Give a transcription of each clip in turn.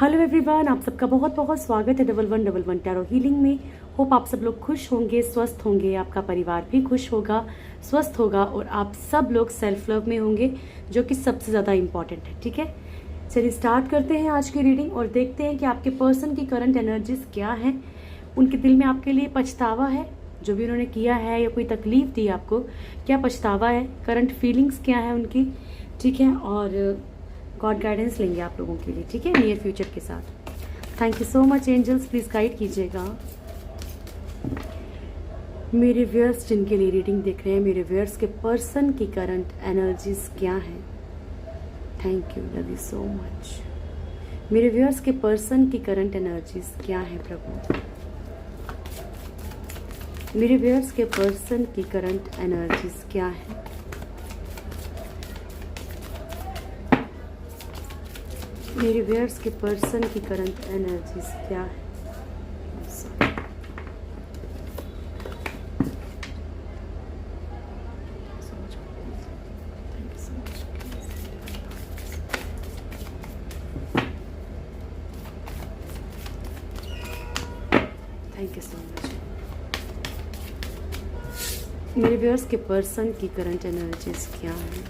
Hello everyone, आप सबका बहुत बहुत स्वागत है 1111 टैरो हीलिंग में। होप आप सब लोग खुश होंगे, स्वस्थ होंगे, आपका परिवार भी खुश होगा, स्वस्थ होगा और आप सब लोग सेल्फ लव में होंगे, जो कि सबसे ज़्यादा इम्पॉर्टेंट है। ठीक है, चलिए स्टार्ट करते हैं आज की रीडिंग और देखते हैं कि आपके पर्सन की करंट एनर्जीज क्या है। उनके दिल में आपके लिए पछतावा है, जो भी उन्होंने किया है या कोई तकलीफ दी आपको, क्या पछतावा है, करंट फीलिंग्स क्या है उनकी। ठीक है, और गॉड गाइडेंस लेंगे आप लोगों के लिए, ठीक है, नियर फ्यूचर के साथ। Thank you so much angels, please guide कीजिएगा। मेरे व्यूअर्स जिनके लिए रीडिंग देख रहे हैं, मेरे व्यूअर्स के पर्सन की करंट एनर्जीज क्या है। Thank you, love you so much. मेरे व्यूअर्स के पर्सन की करंट एनर्जीज क्या है प्रभु। मेरे व्यूअर्स के पर्सन की करंट एनर्जीज क्या है। मेरे व्यूअर्स के पर्सन की करंट एनर्जीज क्या है। Thank you so much. मेरे व्यूअर्स के पर्सन की करंट एनर्जीज क्या है।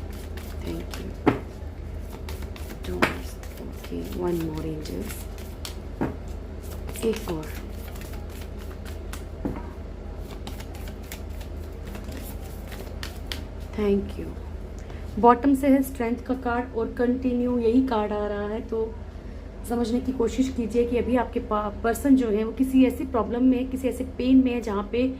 Thank you. Okay, one more angels. एक और। Thank you. बॉटम से है स्ट्रेंथ का कार्ड और कंटिन्यू यही कार्ड आ रहा है, तो समझने की कोशिश कीजिए कि अभी आपके पर्सन जो है वो किसी ऐसी प्रॉब्लम में, किसी ऐसे पेन में है जहाँ पे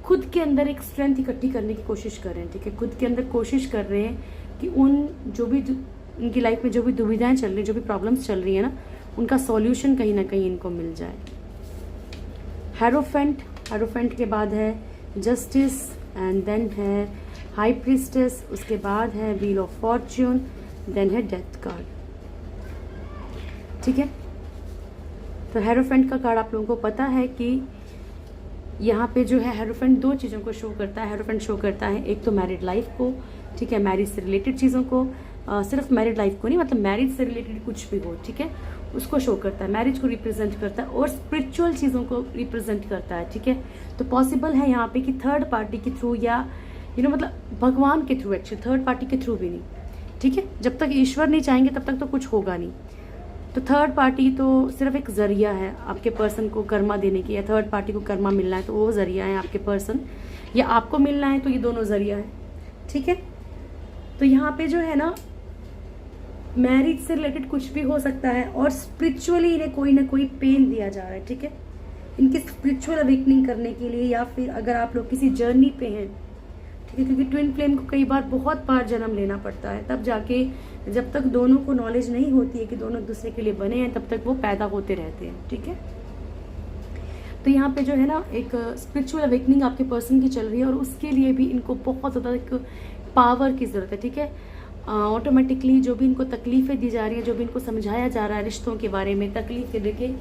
खुद के अंदर एक स्ट्रेंथ इकट्ठी करने की कोशिश कर रहे हैं। ठीक है, खुद के अंदर कोशिश कर रहे हैं कि उन जो भी उनकी लाइफ में जो भी दुविधाएं चल रही, जो भी प्रॉब्लम्स चल रही है ना, उनका सॉल्यूशन कहीं ना कहीं इनको मिल जाए। हेरोफेंट के बाद है जस्टिस एंड देन है हाई प्रीस्टेस, उसके बाद है व्हील ऑफ फॉर्च्यून, देन है डेथ कार्ड। ठीक है, तो हेरोफेंट का कार्ड आप लोगों को पता है कि यहाँ पे जो है हेरोफेंट दो चीज़ों को शो करता है। हेरोफेंट शो करता है एक तो मैरिड लाइफ को, ठीक है, मैरिज से रिलेटेड चीज़ों को, सिर्फ मैरिड लाइफ को नहीं, मतलब मैरिज से रिलेटेड कुछ भी हो, ठीक है, उसको शो करता है, मैरिज को रिप्रेजेंट करता है और स्पिरिचुअल चीज़ों को रिप्रेजेंट करता है। ठीक है, तो पॉसिबल है यहाँ पे कि थर्ड पार्टी के थ्रू या मतलब भगवान के थ्रू, एक्चुअली थर्ड पार्टी के थ्रू भी नहीं। ठीक है, जब तक ईश्वर नहीं चाहेंगे तब तक तो कुछ होगा नहीं। तो थर्ड पार्टी तो सिर्फ एक जरिया है आपके पर्सन को कर्मा देने की, या थर्ड पार्टी को कर्मा मिलना है तो वो जरिया है आपके पर्सन, या आपको मिलना है तो ये दोनों जरिया है। ठीक है, तो यहाँ पे जो है ना, मैरिज से रिलेटेड कुछ भी हो सकता है और स्पिरिचुअली इन्हें कोई ना कोई पेन दिया जा रहा है। ठीक है, इनकी स्पिरिचुअल अवेकनिंग करने के लिए, या फिर अगर आप लोग किसी जर्नी पे हैं, ठीक है, क्योंकि ट्विन फ्लेम को कई बार बहुत बार जन्म लेना पड़ता है, तब जाके, जब तक दोनों को नॉलेज नहीं होती है कि दोनों एक दूसरे के लिए बने हैं, तब तक वो पैदा होते रहते हैं। ठीक है, तो यहाँ पे जो है ना, एक स्पिरिचुअल अवेकनिंग आपके पर्सन की चल रही है और उसके लिए भी इनको बहुत ज़्यादा एक पावर की ज़रूरत है। ठीक है, ऑटोमेटिकली जो भी इनको तकलीफ़ें दी जा रही हैं, जो भी इनको समझाया जा रहा है रिश्तों के बारे में, तकलीफ़ें देखिए,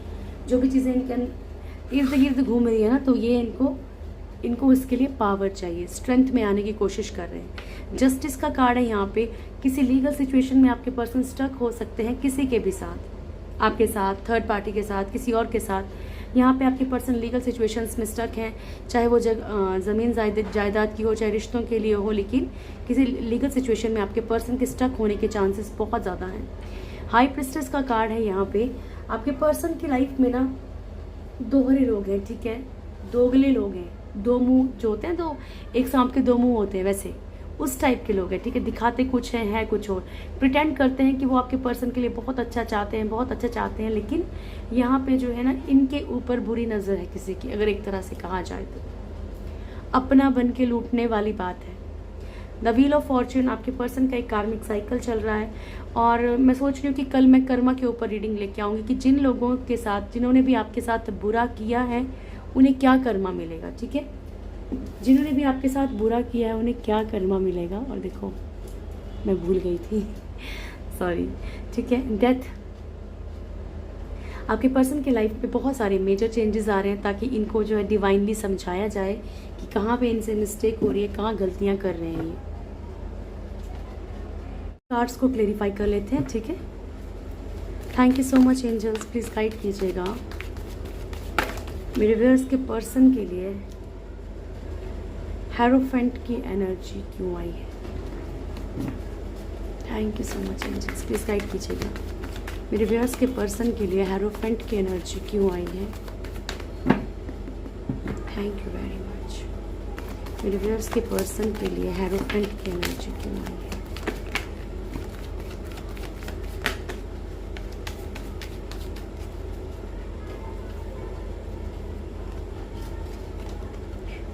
जो भी चीज़ें इनके इर्द गिर्द घूम रही है ना, तो ये इनको इसके लिए पावर चाहिए, स्ट्रेंथ में आने की कोशिश कर रहे हैं। जस्टिस का कार्ड है यहाँ पे। किसी लीगल सिचुएशन में आपके पर्सन स्टक हो सकते हैं, किसी के भी साथ, आपके साथ, थर्ड पार्टी के साथ, किसी और के साथ। यहाँ पे आपके पर्सन लीगल सिचुएशंस में स्टक हैं, चाहे वो ज़मीन जायदाद की हो, चाहे रिश्तों के लिए हो, लेकिन किसी लीगल सिचुएशन में आपके पर्सन के स्टक होने के चांसेस बहुत ज़्यादा हैं। हाई प्रीस्टेस का कार्ड है यहाँ पे। आपके पर्सन की लाइफ में ना दोहरे लोग हैं, ठीक है, दोगले लोग हैं, दो मुंह जो होते हैं, तो एक सांप के दो मुंह होते हैं, वैसे उस टाइप के लोग हैं। ठीक है, दिखाते कुछ हैं, है कुछ और, प्रिटेंड करते हैं कि वो आपके पर्सन के लिए बहुत अच्छा चाहते हैं, बहुत अच्छा चाहते हैं, लेकिन यहाँ पे जो है ना, इनके ऊपर बुरी नज़र है किसी की, अगर एक तरह से कहा जाए तो अपना बन के लूटने वाली बात है। द व्हील ऑफ फॉर्च्यून, आपके पर्सन का एक कार्मिक साइकिल चल रहा है और मैं सोच रही हूँ कि कल मैं कर्मा के ऊपर रीडिंग लेके आऊँगी कि जिन लोगों के साथ, जिन्होंने भी आपके साथ बुरा किया है, उन्हें क्या कर्मा मिलेगा। ठीक है, जिन्होंने भी आपके साथ बुरा किया है उन्हें क्या कर्मा मिलेगा। और देखो, मैं भूल गई थी, सॉरी। ठीक है, डेथ। आपके पर्सन के लाइफ पे बहुत सारे मेजर चेंजेस आ रहे हैं, ताकि इनको जो है डिवाइनली समझाया जाए कि कहाँ पे इनसे मिस्टेक हो रही है, कहाँ गलतियाँ कर रहे हैं ये। कार्ड्स को क्लेरिफाई कर लेते हैं। ठीक है, thank you so much angels, please guide कीजिएगा मेरे व्यूअर्स के पर्सन के लिए हेरोफेंट की एनर्जी क्यों आई है। Thank you so much angels, please guide कीजिएगा मेरे व्यूअर्स के पर्सन के लिए हेरोफेंट की एनर्जी क्यों आई है। Thank you very much. मेरे व्यूअर्स के पर्सन के लिए हेरोफेंट की एनर्जी क्यों आई है।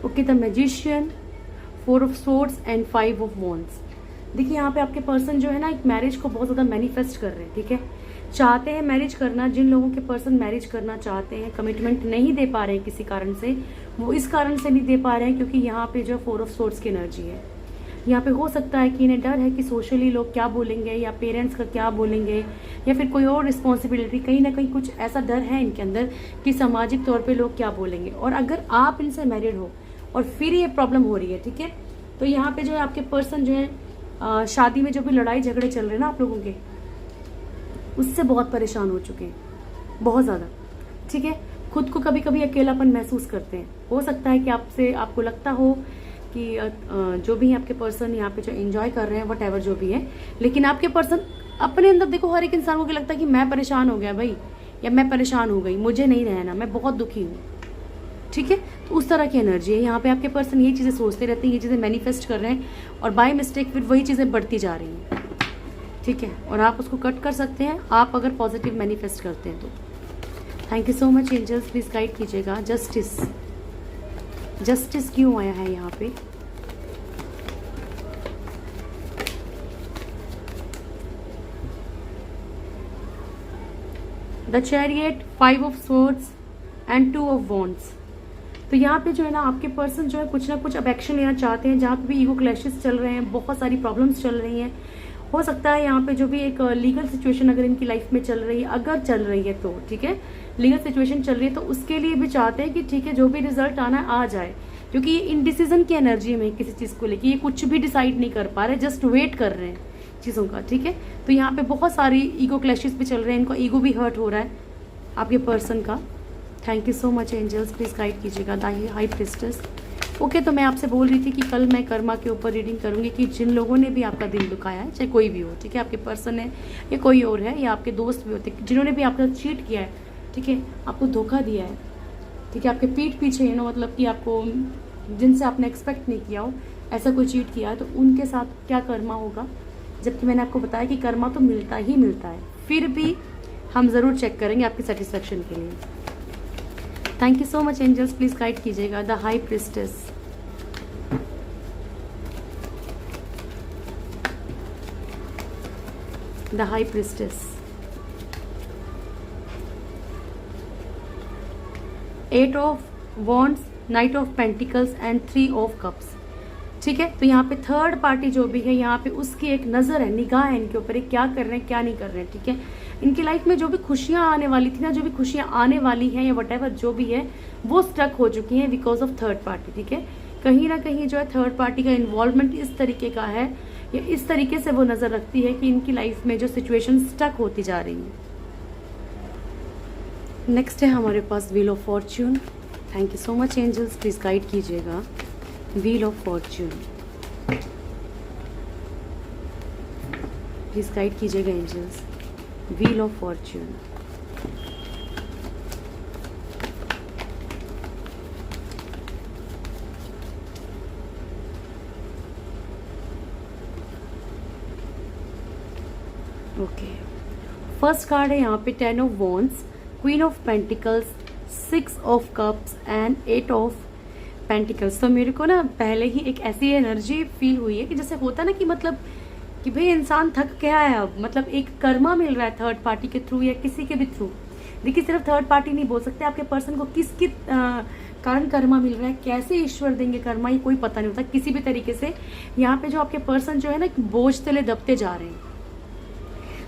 Okay, the magician, 4 of swords and 5 of wands. देखिए यहाँ पे आपके पर्सन जो है ना एक मैरिज को बहुत ज़्यादा मैनिफेस्ट कर रहे हैं, ठीक है, चाहते हैं मैरिज करना। जिन लोगों के पर्सन मैरिज करना चाहते हैं, कमिटमेंट नहीं दे पा रहे हैं किसी कारण से, वो इस कारण से नहीं दे पा रहे हैं क्योंकि यहाँ पे जो 4 ऑफ सोर्ड्स की एनर्जी है। यहाँ पे हो सकता है कि इन्हें डर है कि सोशली लोग क्या बोलेंगे, या पेरेंट्स का क्या बोलेंगे, या फिर कोई और रिस्पॉन्सिबिलिटी, कहीं ना कहीं कुछ ऐसा डर है इनके अंदर कि सामाजिक तौर पे लोग क्या बोलेंगे। और अगर आप इनसे मैरिड हो और फिर ये प्रॉब्लम हो रही है, ठीक है, तो यहाँ पे जो है आपके पर्सन जो है शादी में जो भी लड़ाई झगड़े चल रहे हैं ना आप लोगों के, उससे बहुत परेशान हो चुके हैं, बहुत ज़्यादा, ठीक है। खुद को कभी कभी अकेलापन महसूस करते हैं। हो सकता है कि आपको लगता हो कि जो भी आपके पर्सन यहाँ पे जो एंजॉय कर रहे हैं वट एवर जो भी है, लेकिन आपके पर्सन अपने अंदर, देखो हर एक इंसान को लगता है कि मैं परेशान हो गया भाई, या मैं परेशान हो गई, मुझे नहीं रहना, मैं बहुत दुखी हूँ, ठीक है। तो उस तरह की एनर्जी है यहाँ पे। आपके पर्सन ये चीज़ें सोचते रहते हैं, ये चीज़ें मैनिफेस्ट कर रहे हैं और बाय मिस्टेक फिर वही चीज़ें बढ़ती जा रही हैं, ठीक है। और आप उसको कट कर सकते हैं आप अगर पॉजिटिव मैनिफेस्ट करते हैं तो। Thank you so much angels, please guide कीजिएगा जस्टिस। जस्टिस क्यों आया है यहाँ पे। The chariot, 5 of swords and 2 of wands. तो यहाँ पे जो है ना आपके पर्सन जो है कुछ ना कुछ अब एक्शन लेना चाहते हैं। जहाँ पे भी ईगो क्लैशेस चल रहे हैं, बहुत सारी प्रॉब्लम्स चल रही हैं, हो सकता है यहाँ पे जो भी एक लीगल सिचुएशन अगर इनकी लाइफ में चल रही है, अगर चल रही है तो, ठीक है, लीगल सिचुएशन चल रही है तो उसके लिए भी चाहते हैं कि ठीक है जो भी रिजल्ट आना आ जाए, क्योंकि ये इनडिसीजन की एनर्जी में किसी चीज़ को लेकर, ये कुछ भी डिसाइड नहीं कर पा रहे, जस्ट वेट कर रहे हैं चीज़ों का, ठीक है। तो यहाँ पे बहुत सारी ईगो क्लैशेस भी चल रहे हैं, इनको ईगो भी हर्ट हो रहा है आपके पर्सन का। Thank you so much angels, please guide कीजिएगा द हाई प्रिस्टेस। ओके, तो मैं आपसे बोल रही थी कि कल मैं कर्मा के ऊपर रीडिंग करूंगी कि जिन लोगों ने भी आपका दिल दुखाया है, चाहे कोई भी हो, ठीक है, आपके पर्सन है या कोई और है, या आपके दोस्त भी होते, जिन्होंने भी आपका चीट किया है, ठीक है, आपको धोखा दिया है, ठीक है, आपके पीठ पीछे मतलब कि आपको जिनसे आपने एक्सपेक्ट नहीं किया हो ऐसा कोई चीट किया है, तो उनके साथ क्या कर्मा होगा। जबकि मैंने आपको बताया कि कर्मा तो मिलता ही मिलता है, फिर भी हम ज़रूर चेक करेंगे आपकी सेटिस्फेक्शन के लिए। Thank you so much angels, please guide कीजिएगा the high priestess. The high priestess, 8 of wands, knight of pentacles and 3 of cups, ठीक है। तो यहाँ पे थर्ड पार्टी जो भी है, यहाँ पे उसकी एक नज़र है, निगाह है इनके ऊपर, क्या कर रहे हैं क्या नहीं कर रहे हैं, ठीक है। इनकी लाइफ में जो भी खुशियाँ आने वाली थी ना, जो भी खुशियाँ आने वाली हैं या वटेवर जो भी है, वो स्टक हो चुकी हैं बिकॉज ऑफ थर्ड पार्टी, ठीक है। कहीं ना कहीं जो है थर्ड पार्टी का इन्वॉल्वमेंट इस तरीके का है, या इस तरीके से वो नज़र रखती है कि इनकी लाइफ में जो सिचुएशन स्टक होती जा रही है। नेक्स्ट है हमारे पास wheel of fortune. Thank you so much angels, please guide कीजिएगा wheel of fortune, please guide कीजिएगा angels wheel of fortune. Okay, first card है यहाँ पे 10 of wands, queen of pentacles, 6 of cups and 8 of pentacles. तो मेरे को ना पहले ही एक ऐसी एनर्जी फील हुई है कि जैसे होता ना कि मतलब कि भाई इंसान थक गया है अब, मतलब एक कर्मा मिल रहा है थर्ड पार्टी के थ्रू या किसी के भी थ्रू। देखिए सिर्फ थर्ड पार्टी नहीं बोल सकते, आपके पर्सन को किसके कारण कर्मा मिल रहा है, कैसे ईश्वर देंगे कर्मा, ये कोई पता नहीं होता। किसी भी तरीके से यहाँ पे जो आपके पर्सन जो है ना बोझ तले दबते जा रहे हैं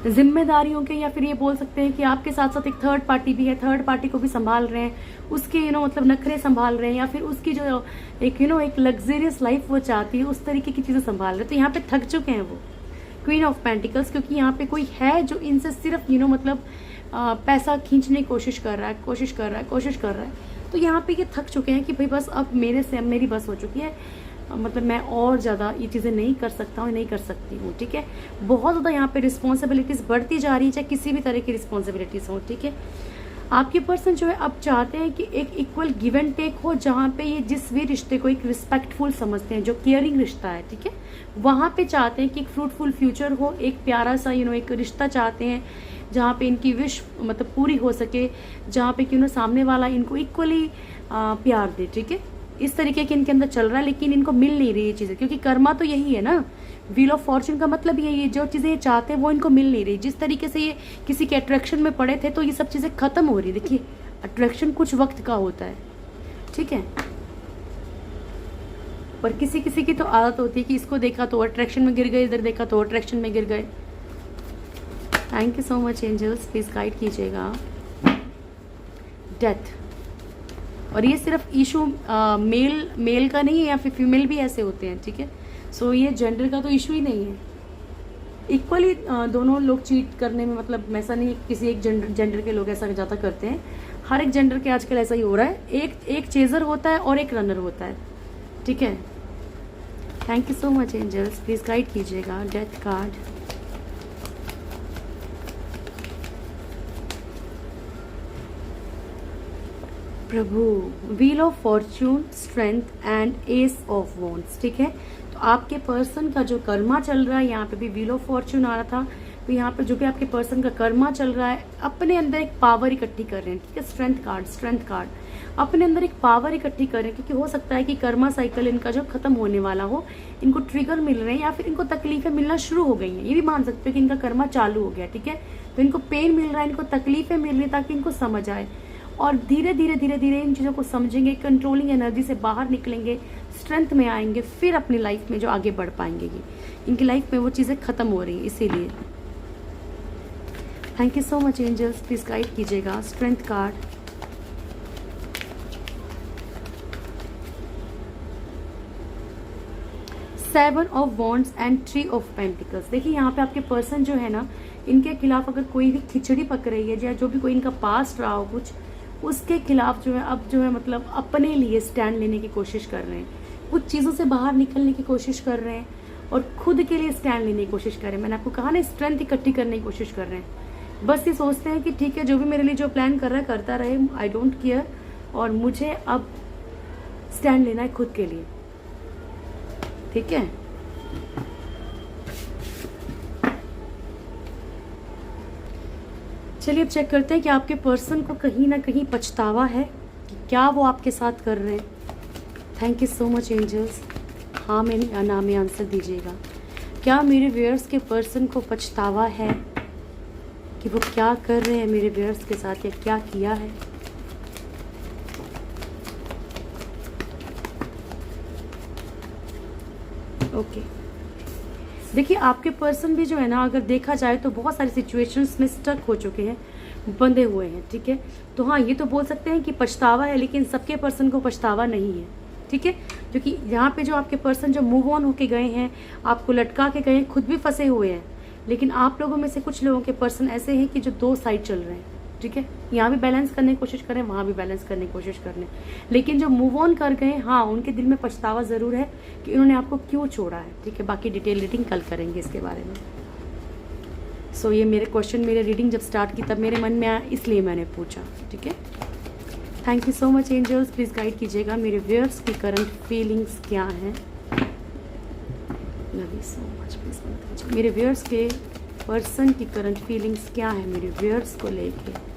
जिम्मेदारियों के, या फिर ये बोल सकते हैं कि आपके साथ साथ एक थर्ड पार्टी भी है, थर्ड पार्टी को भी संभाल रहे हैं, उसके मतलब नखरे संभाल रहे हैं, या फिर उसकी जो एक एक लग्जरियस लाइफ वो चाहती है उस तरीके की चीज़ें संभाल रहे हैं। तो यहाँ पे थक चुके हैं वो, क्वीन ऑफ पेंटिकल्स, क्योंकि यहाँ पे कोई है जो इनसे सिर्फ मतलब पैसा खींचने की कोशिश कर रहा है। तो यहाँ पे ये थक चुके हैं कि भाई बस अब मेरी बस हो चुकी है, मतलब मैं और ज़्यादा ये चीज़ें नहीं कर सकता हूँ, नहीं कर सकती हूँ। ठीक है, बहुत ज़्यादा यहाँ पे रिस्पॉन्सिबिलिटीज़ बढ़ती जा रही है, चाहे किसी भी तरह की रिस्पॉन्सिबिलिटीज़ हो। ठीक है, आपके पर्सन जो है अब चाहते हैं कि एक इक्वल गिव एंड टेक हो, जहाँ पे ये जिस भी रिश्ते को एक रिस्पेक्टफुल समझते हैं, जो केयरिंग रिश्ता है, ठीक है, वहाँ पे चाहते हैं कि एक फ्रूटफुल फ्यूचर हो, एक प्यारा सा एक रिश्ता चाहते हैं जहाँ पे इनकी विश मतलब पूरी हो सके, जहाँ पे कि सामने वाला इनको इक्वली प्यार दे। ठीक है, इस तरीके के इनके अंदर चल रहा है, लेकिन इनको मिल नहीं रही ये चीज़ें, क्योंकि कर्मा तो यही है ना, व्हील ऑफ फॉर्चून का मतलब यही है, जो चीज़ें ये चाहते हैं वो इनको मिल नहीं रही। जिस तरीके से ये किसी के अट्रैक्शन में पड़े थे तो ये सब चीज़ें खत्म हो रही। देखिए, अट्रैक्शन कुछ वक्त का होता है, ठीक है, पर किसी किसी की तो आदत होती है कि इसको देखा तो अट्रैक्शन में गिर गए, इधर देखा तो अट्रैक्शन में गिर गए। Thank you so much angels, please guide कीजिएगा। डेथ, और ये सिर्फ इशू मेल का नहीं है, या फिर फीमेल भी ऐसे होते हैं। ठीक है, सो ये जेंडर का तो इशू ही नहीं है, इक्वली दोनों लोग चीट करने में, मतलब ऐसा नहीं किसी एक जेंडर के लोग ऐसा ज़्यादा करते हैं, हर एक जेंडर के आजकल ऐसा ही हो रहा है। एक चेजर होता है और एक रनर होता है। ठीक है, thank you so much angels, please guide कीजिएगा। डेथ कार्ड, प्रभु, wheel of fortune, strength and ace of wands. ठीक है, तो आपके पर्सन का जो कर्मा चल रहा है, यहाँ पे भी व्हील ऑफ फॉर्चून आ रहा था, तो यहाँ पे जो भी आपके पर्सन का कर्मा चल रहा है, अपने अंदर एक पावर इकट्ठी कर रहे हैं। ठीक है, स्ट्रेंथ कार्ड अपने अंदर एक पावर इकट्ठी कर रहे हैं, क्योंकि हो सकता है कि कर्मा साइकिल इनका जो खत्म होने वाला हो, इनको ट्रिगर मिल रहे हैं, या फिर इनको तकलीफें मिलना शुरू हो गई हैं। ये भी मान सकते हो कि इनका कर्मा चालू हो गया। ठीक है, तो इनको पेन मिल रहा है, इनको तकलीफें मिल रही है, ताकि इनको समझ आए, और धीरे धीरे इन चीज़ों को समझेंगे, कंट्रोलिंग एनर्जी से बाहर निकलेंगे, स्ट्रेंथ में आएंगे, फिर अपनी लाइफ में जो आगे बढ़ पाएंगे। ये इनकी लाइफ में वो चीज़ें खत्म हो रही हैं, इसीलिए। Thank you so much angels, please guide कीजिएगा। Strength card, seven of wands and three of pentacles. देखिए, यहाँ पे आपके पर्सन जो है ना, इनके खिलाफ अगर कोई भी खिचड़ी पक रही है, या जो भी कोई इनका पास्ट रहा हो कुछ, उसके खिलाफ जो है अब जो है मतलब अपने लिए स्टैंड लेने की कोशिश कर रहे हैं, कुछ चीज़ों से बाहर निकलने की कोशिश कर रहे हैं, और खुद के लिए स्टैंड लेने की कोशिश कर रहे हैं। मैंने आपको कहा ना, स्ट्रेंथ इकट्ठी करने की कोशिश कर रहे हैं। बस ये सोचते हैं कि ठीक है, जो भी मेरे लिए जो प्लान कर रहा है करता रहे, आई डोंट केयर, और मुझे अब स्टैंड लेना है खुद के लिए। ठीक है, चलिए अब चेक करते हैं कि आपके पर्सन को कहीं ना कहीं पछतावा है कि क्या वो आपके साथ कर रहे हैं। Thank you so much angels, हाँ में ना में आंसर दीजिएगा। क्या मेरे व्यूअर्स के पर्सन को पछतावा है कि वो क्या कर रहे हैं मेरे व्यूअर्स के साथ, या क्या किया है? ओके, देखिए, आपके पर्सन भी जो है ना, अगर देखा जाए तो बहुत सारी सिचुएशंस में स्टक हो चुके हैं, बंधे हुए हैं। ठीक है, तो हाँ, ये तो बोल सकते हैं कि पछतावा है, लेकिन सबके पर्सन को पछतावा नहीं है। ठीक है, क्योंकि यहाँ पे जो आपके पर्सन जो मूव ऑन होके गए हैं, आपको लटका के गए हैं, खुद भी फंसे हुए हैं, लेकिन आप लोगों में से कुछ लोगों के पर्सन ऐसे हैं कि जो दो साइड चल रहे हैं। ठीक है, यहाँ भी बैलेंस करने की कोशिश करें, वहाँ भी बैलेंस करने की कोशिश कर लें, लेकिन जो मूव ऑन कर गए, हाँ, उनके दिल में पछतावा ज़रूर है कि उन्होंने आपको क्यों छोड़ा है। ठीक है, बाकी डिटेल रीडिंग कल करेंगे इसके बारे में। सो ये मेरे क्वेश्चन, मेरे रीडिंग जब स्टार्ट की तब मेरे मन में आया, इसलिए मैंने पूछा। ठीक है, thank you so much angels, please guide कीजिएगा मेरे व्यूअर्स की करंट फीलिंग्स क्या हैं। Love you so much, please मेरे व्यूअर्स के पर्सन की करंट फीलिंग्स क्या है मेरे व्यूअर्स को लेके।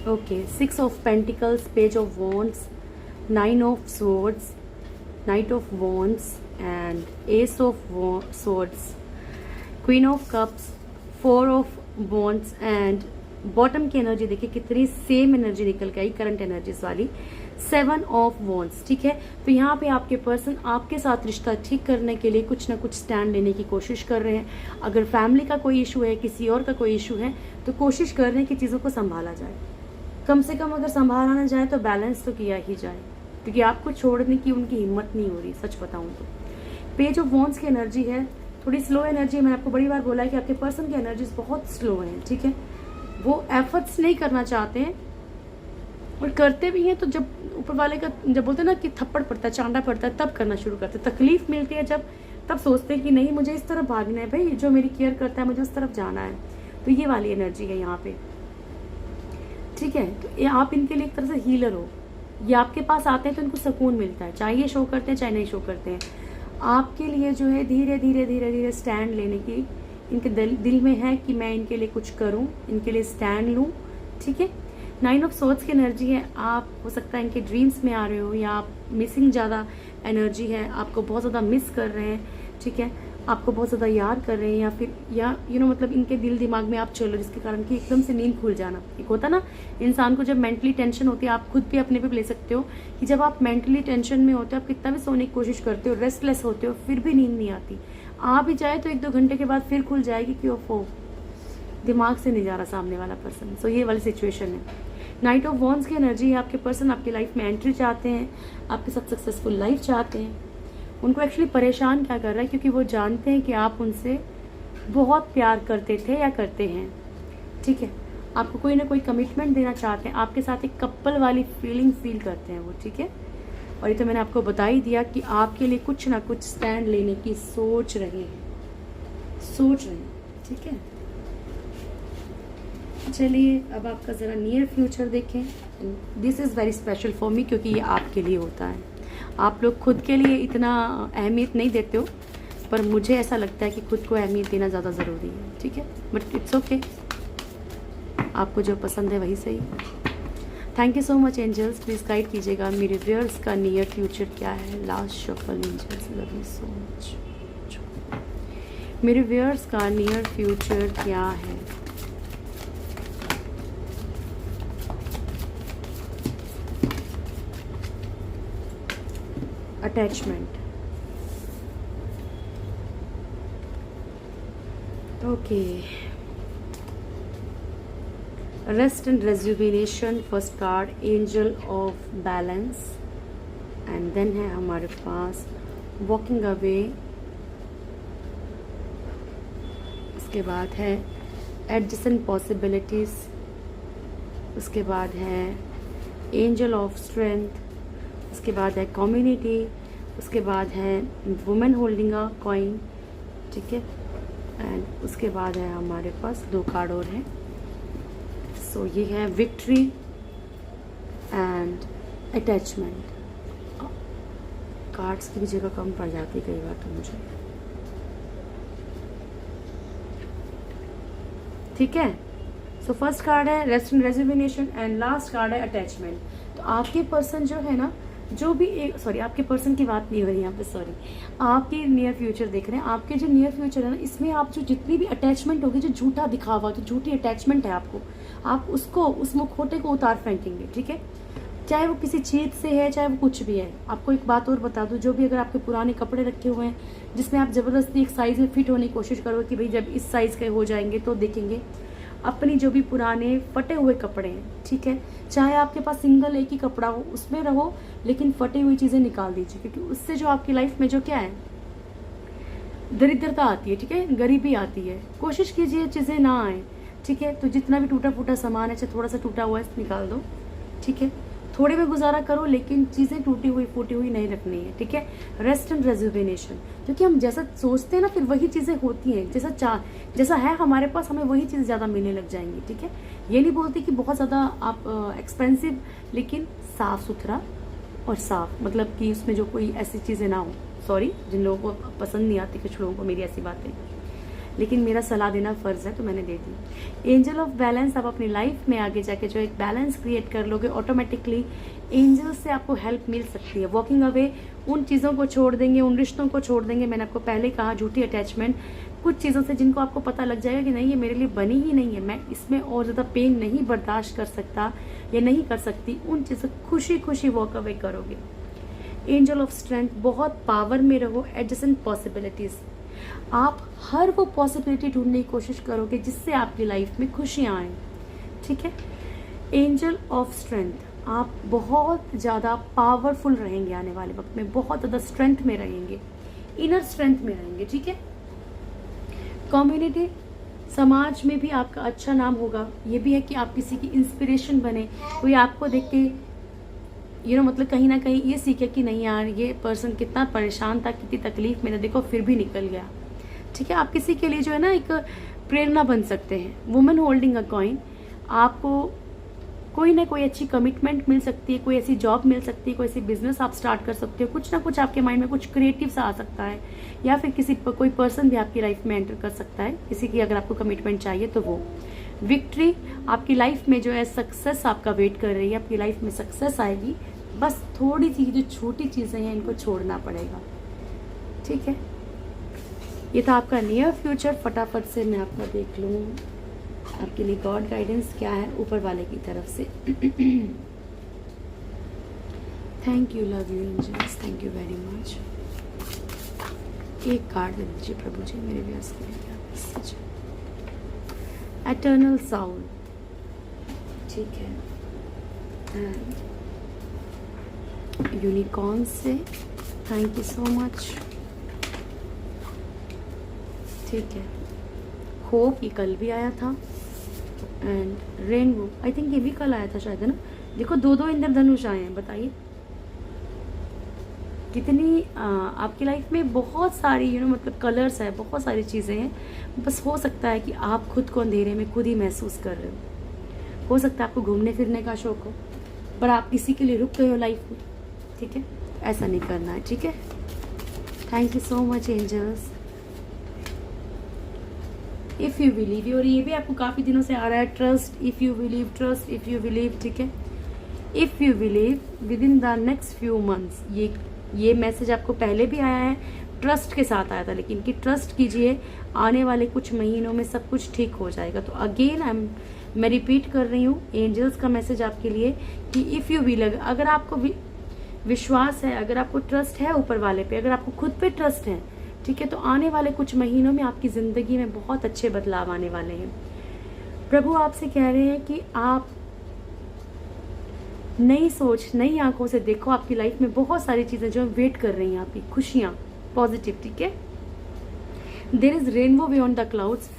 Okay, 6 of pentacles, page of wands, 9 of swords, knight of wands and ace of swords, queen of cups, 4 of wands and bottom की energy देखिए कितनी सेम एनर्जी निकल के आई, करंट एनर्जीज वाली। 7 ऑफ वॉन्ड्स, ठीक है। तो यहाँ पे आपके पर्सन आपके साथ रिश्ता ठीक करने के लिए कुछ ना कुछ स्टैंड लेने की कोशिश कर रहे हैं। अगर फैमिली का कोई इशू है, किसी और का कोई इशू है, तो कोशिश कर रहे हैं कि चीज़ों को संभाला जाए। कम से कम अगर संभाला ना जाए तो बैलेंस तो किया ही जाए, क्योंकि आपको छोड़ने की उनकी हिम्मत नहीं हो रही, सच बताऊँ तो। पेज ऑफ वॉन्ड्स की एनर्जी है, थोड़ी स्लो एनर्जी। मैंने आपको बड़ी बार बोला है कि आपके पर्सन की एनर्जीज बहुत स्लो हैं, ठीक है। वो एफर्ट्स नहीं करना चाहते हैं, और करते भी हैं तो जब ऊपर वाले का, जब बोलते हैं ना कि थप्पड़ पड़ता है, चांडा पड़ता है, तब करना शुरू करते हैं। तकलीफ मिलती है जब, तब सोचते हैं कि नहीं मुझे इस तरफ भागना है, भाई जो मेरी केयर करता है मुझे उस तरफ जाना है। तो ये वाली एनर्जी है यहाँ पे, ठीक है। तो ये आप इनके लिए एक तरह से हीलर हो। ये आपके पास आते हैं तो इनको सुकून मिलता है, चाहे ये शो करते हैं चाहे नहीं शो करते हैं। आपके लिए जो है धीरे धीरे धीरे धीरे स्टैंड लेने की इनके दिल में है कि मैं इनके लिए कुछ करूं, इनके लिए स्टैंड लूं, ठीक है। 9 ऑफ सोर्ड्स की एनर्जी है। आप हो सकता है इनके ड्रीम्स में आ रहे हो, या आप मिसिंग ज़्यादा एनर्जी है, आपको बहुत ज़्यादा मिस कर रहे हैं, ठीक है। आपको बहुत ज़्यादा याद कर रहे हैं, या फिर या मतलब इनके दिल दिमाग में आप चल रहे हो, जिसके कारण कि एकदम से नींद खुल जाना। एक होता ना इंसान को जब मेंटली टेंशन होती है, आप खुद भी अपने पे ले सकते हो कि जब आप मेंटली टेंशन में होते हो, आप कितना भी सोने की कोशिश करते हो, रेस्टलेस होते हो, फिर भी नींद नहीं आती। आ भी जाए तो 1-2 घंटे के बाद फिर खुल जाएगी कि ओफो दिमाग से नहीं जा रहा सामने वाला पर्सन। सो ये वाली सिचुएशन है। नाइट ऑफ वॉन्ड्स की एनर्जी है। आपके पर्सन आपकी लाइफ में एंट्री चाहते हैं, आपके साथ सक्सेसफुल लाइफ चाहते हैं। उनको एक्चुअली परेशान क्या कर रहा है, क्योंकि वो जानते हैं कि आप उनसे बहुत प्यार करते थे या करते हैं, ठीक है। आपको कोई ना कोई कमिटमेंट देना चाहते हैं, आपके साथ एक कपल वाली फीलिंग फील करते हैं वो, ठीक है। और ये तो मैंने आपको बता ही दिया कि आपके लिए कुछ ना कुछ स्टैंड लेने की सोच रहे हैं, ठीक है। चलिए अब आपका ज़रा नियर फ्यूचर देखें। This is very special for me, क्योंकि ये आपके लिए होता है। आप लोग खुद के लिए इतना अहमियत नहीं देते हो, पर मुझे ऐसा लगता है कि खुद को अहमियत देना ज़्यादा ज़रूरी है, ठीक है। बट इट्स ओके, आपको जो पसंद है वही सही। Thank you so much angels, please guide कीजिएगा मेरे व्यूअर्स का नियर फ्यूचर क्या है। Last shuffle angels, love you so much. मेरे व्यूअर्स का नियर फ्यूचर क्या है। Attachment, okay. Rest and rejuvenation, first card angel of balance, and then है हमारे पास वॉकिंग अवे। उसके बाद है एडजस्टेंट पॉसिबिलिटीज। उसके बाद है एंजल ऑफ स्ट्रेंथ। उसके बाद है कम्युनिटी। उसके बाद है वुमेन होल्डिंग अ कॉइन, ठीक है। एंड उसके बाद है हमारे पास 2 कार्ड और हैं। सो ये है विक्ट्री एंड अटैचमेंट। कार्ड्स की भी जगह कम पड़ जाती है कई बार तो मुझे, ठीक है। सो फर्स्ट कार्ड है rest and rejuvenation, and last card है अटैचमेंट। तो आपके पर्सन जो है ना, जो भी सॉरी आपके पर्सन की बात नहीं हो रही यहाँ पे, सॉरी, आपके नियर फ्यूचर देख रहे हैं। आपके जो नियर फ्यूचर है ना, इसमें आप जो जितनी भी अटैचमेंट होगी, जो झूठा दिखावा, जो झूठी अटैचमेंट है आपको, आप उसको, उस मुखौटे को उतार फेंकेंगे, ठीक है। चाहे वो किसी चीज़ से है, चाहे वो कुछ भी है। आपको एक बात और बता दूं, जो भी अगर आपके पुराने कपड़े रखे हुए हैं जिसमें आप ज़बरदस्ती एक साइज़ में फिट होने की कोशिश करो कि भाई जब इस साइज़ के हो जाएंगे तो देखेंगे, अपनी जो भी पुराने फटे हुए कपड़े हैं, ठीक है, चाहे आपके पास सिंगल एक ही कपड़ा हो उसमें रहो, लेकिन फटी हुई चीज़ें निकाल दीजिए, क्योंकि उससे जो आपकी लाइफ में जो क्या है, दरिद्रता आती है, ठीक है, गरीबी आती है। कोशिश कीजिए चीज़ें ना आए, ठीक है। तो जितना भी टूटा फूटा सामान है, चाहे थोड़ा सा टूटा हुआ है, निकाल दो, ठीक है। थोड़े में गुजारा करो, लेकिन चीज़ें टूटी हुई फूटी हुई नहीं रखनी है, ठीक है। रेस्ट एंड रेजुविनेशन, क्योंकि हम जैसा सोचते हैं ना, फिर वही चीज़ें होती हैं। जैसा है हमारे पास, हमें वही चीज़ ज़्यादा मिलने लग जाएंगी, ठीक है। ये नहीं बोलती कि बहुत ज़्यादा आप एक्सपेंसिव, लेकिन साफ़ सुथरा और साफ, मतलब कि उसमें जो कोई ऐसी चीज़ें ना हो। सॉरी, जिन लोगों को पसंद नहीं आती, कुछ लोगों को मेरी ऐसी बातें। लेकिन मेरा सलाह देना फ़र्ज़ है तो मैंने दे दी। एंजल ऑफ बैलेंस, आप अपनी लाइफ में आगे जाके जो एक बैलेंस क्रिएट कर लोगे, ऑटोमेटिकली एंजल से आपको हेल्प मिल सकती है। वॉकिंग अवे, उन चीज़ों को छोड़ देंगे, उन रिश्तों को छोड़ देंगे। मैंने आपको पहले कहा, झूठी अटैचमेंट, कुछ चीज़ों से जिनको आपको पता लग जाएगा कि नहीं ये मेरे लिए बनी ही नहीं है, मैं इसमें और ज़्यादा पेन नहीं बर्दाश्त कर सकता या नहीं कर सकती, उन चीज़ों खुशी खुशी वॉक अवे करोगे। एंजल ऑफ स्ट्रेंथ, बहुत पावर में रहो, एडजेसेंट पॉसिबिलिटीज़, आप हर वो पॉसिबिलिटी ढूंढने की कोशिश करोगे जिससे आपकी लाइफ में खुशियाँ आएँ, ठीक है। एंजल ऑफ स्ट्रेंथ, आप बहुत ज़्यादा पावरफुल रहेंगे आने वाले वक्त में, बहुत ज़्यादा स्ट्रेंथ में रहेंगे, इनर स्ट्रेंथ में रहेंगे, ठीक है। कम्युनिटी, समाज में भी आपका अच्छा नाम होगा। ये भी है कि आप किसी की इंस्पिरेशन बने, कोई आपको देख के मतलब कहीं ना कहीं ये सीखे कि नहीं यार ये पर्सन कितना परेशान था, कितनी तकलीफ में था, देखो फिर भी निकल गया, ठीक है। आप किसी के लिए जो है ना एक प्रेरणा बन सकते हैं। वुमेन होल्डिंग अ कॉइन, आपको कोई ना कोई अच्छी कमिटमेंट मिल सकती है, कोई ऐसी जॉब मिल सकती है, कोई ऐसी बिजनेस आप स्टार्ट कर सकते हो, कुछ ना कुछ आपके माइंड में कुछ क्रिएटिव सा आ सकता है, या फिर कोई पर्सन भी आपकी लाइफ में एंटर कर सकता है, किसी की अगर आपको कमिटमेंट चाहिए तो वो। विक्ट्री, आपकी लाइफ में जो है सक्सेस आपका वेट कर रही है, आपकी लाइफ में सक्सेस आएगी, बस थोड़ी सी जो छोटी चीज़ें हैं इनको छोड़ना पड़ेगा, ठीक है। ये था आपका नियर फ्यूचर। फटाफट से मैं आपका देख लूँ आपके लिए गॉड गाइडेंस क्या है ऊपर वाले की तरफ से। Thank you, love you angels, thank you very much. एक कार्ड दे दीजिए प्रभु जी मेरे व्यास के लिए, क्या मैसेज। एटर्नल साउंड, ठीक है। यूनिकॉर्न से थैंक यू सो मच, ठीक है। होप, ये कल भी आया था। एंड रेनबो, आई थिंक ये भी कल आया था शायद, है ना। देखो दो इंद्रधनुष आए हैं, बताइए कितनी आपकी लाइफ में बहुत सारी मतलब कलर्स है, बहुत सारी चीज़ें हैं। बस हो सकता है कि आप खुद को अंधेरे में खुद ही महसूस कर रहे हो सकता है आपको घूमने फिरने का शौक हो, पर आप किसी के लिए रुक गए हो लाइफ में, ठीक है। ऐसा नहीं करना है, ठीक है। Thank you so much angels. If you believe, और ये भी आपको काफ़ी दिनों से आ रहा है, trust, if you believe, trust, if you believe, ठीक है। If you believe with in the next few months, ये मैसेज आपको पहले भी आया है, ट्रस्ट के साथ आया था, लेकिन कि ट्रस्ट कीजिए, आने वाले कुछ महीनों में सब कुछ ठीक हो जाएगा। तो अगेन मैं रिपीट कर रही हूँ एंजल्स का मैसेज आपके लिए कि इफ़ यू बिलीव, अगर आपको विश्वास है, अगर आपको ट्रस्ट है ऊपर वाले पे, अगर आपको खुद पे ट्रस्ट है, ठीक है, तो आने वाले कुछ महीनों में आपकी ज़िंदगी में बहुत अच्छे बदलाव आने वाले हैं। प्रभु आपसे कह रहे हैं कि आप नई सोच, नई आंखों से देखो, आपकी लाइफ में बहुत सारी चीज़ें जो वेट कर रही हैं, आपकी खुशियाँ, पॉजिटिव, ठीक है। There is rainbow beyond the clouds,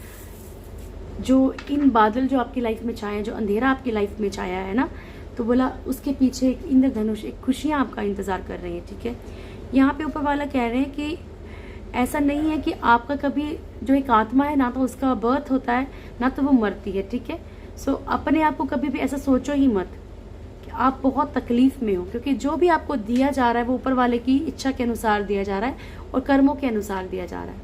जो इन बादल जो आपकी लाइफ में छाए हैं, जो अंधेरा आपकी लाइफ में छाया है ना, तो बोला उसके पीछे एक इंद्रधनुष, एक खुशियाँ आपका इंतजार कर रही हैं, ठीक है। यहाँ पे ऊपर वाला कह रहे हैं कि ऐसा नहीं है कि आपका कभी जो एक आत्मा है ना तो उसका बर्थ होता है ना तो वो मरती है, ठीक है। सो अपने आप को कभी भी ऐसा सोचो ही मत कि आप बहुत तकलीफ में हो, क्योंकि जो भी आपको दिया जा रहा है वो ऊपर वाले की इच्छा के अनुसार दिया जा रहा है और कर्मों के अनुसार दिया जा रहा है,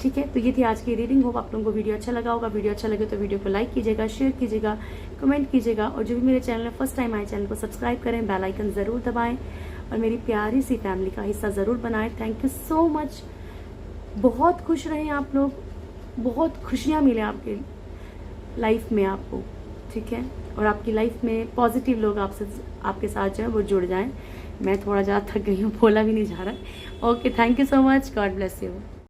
ठीक है। तो ये थी आज की रीडिंग। होप आप लोगों को वीडियो अच्छा लगा होगा। वीडियो अच्छा लगे तो वीडियो को लाइक कीजिएगा, शेयर कीजिएगा, कमेंट कीजिएगा, और जो भी मेरे चैनल में फर्स्ट टाइम आए चैनल को सब्सक्राइब करें, बेल आइकन ज़रूर दबाएं और मेरी प्यारी सी फैमिली का हिस्सा ज़रूर बनाएं। Thank you so much. बहुत खुश रहें आप लोग, बहुत खुशियाँ मिले आपके लाइफ में आपको, ठीक है, और आपकी लाइफ में पॉजिटिव लोग आपके साथ जो है वो जुड़ जाएं। मैं थोड़ा ज़्यादा थक गई हूँ, बोला भी नहीं जा रहा है। Okay, thank you so much, God bless you.